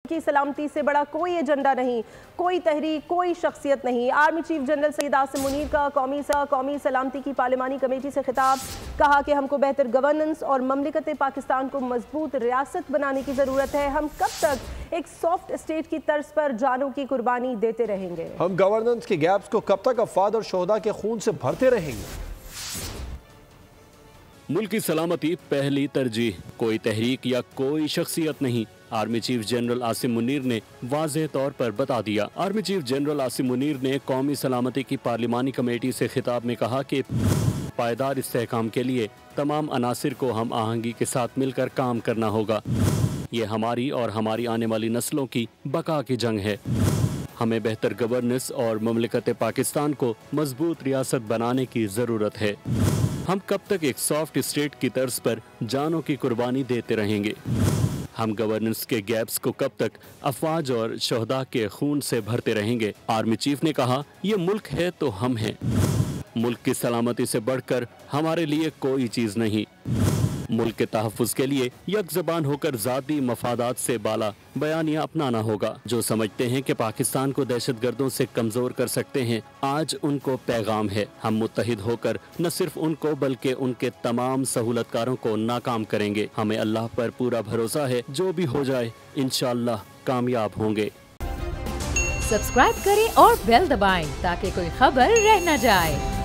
کی سلامتی سے بڑا کوئی ایجنڈا نہیں، کوئی تحریک، کوئی شخصیت نہیں۔ Army chief general Syed Asim Munir کا قومی سلامتی کی پارلیمانی کمیٹی سے خطاب، کہا کہ ہم کو بہتر گورننس اور مملکت پاکستان کو مضبوط ریاست بنانے کی ضرورت ہے۔ ہم کب تک ایک سافٹ اسٹیٹ کی طرز پر جانوں کی قربانی دیتے رہیں گے؟ ہم گورننس کے گیپس کو کب تک افراد اور شہداء کے خون سے بھرتے رہیں گے؟ ملک کی سلامتی پہلی ترجیح، کوئی تحریک یا کوئی شخصیت نہیں، army chief general Asim Munir نے واضح طور پر بتا دیا۔ Army chief general Asim Munir نے قومی سلامتی کی پارلیمانی کمیٹی سے خطاب میں کہا کہ پائیدار استحکام کے لیے تمام عناصر کو ہم آہنگی کے ساتھ مل کر کام کرنا ہوگا۔ یہ ہماری اور ہماری آنے والی نسلوں کی بقا کی جنگ ہے۔ ہمیں بہتر گورننس اور مملکت پاکستان کو مضبوط ریاست بنانے کی ضرورت ہے۔ ہم کب تک ایک سافٹ اسٹیٹ کی طرز پر جانوں کی قربانی دیتے رہیں گے؟ ہم گورننس کے گیپس کو کب تک افواج اور شہداء کے خون سے بھرتے رہیں گے؟ آرمی چیف نے کہا، یہ ملک ہے تو ہم ہیں۔ ملک کی سلامتی سے بڑھ کر ہمارے لیے کوئی چیز نہیں۔ ملک کے تحفظ کے لیے یک زبان ہو کر ذاتی مفادات سے بالا بیانیہ اپنانا ہوگا۔ جو سمجھتے ہیں کہ پاکستان کو دہشت گردوں سے کمزور کر سکتے ہیں، آج ان کو پیغام ہے، ہم متحد ہو کر نہ صرف ان کو بلکہ ان کے تمام سہولت کاروں کو ناکام کریں گے۔ ہمیں اللہ پر پورا بھروسہ ہے، جو بھی ہو جائے انشاءاللہ کامیاب ہوں گے۔ سبسکرائب کریں اور بیل دبائیں تاکہ کوئی خبر رہ نہ جائے۔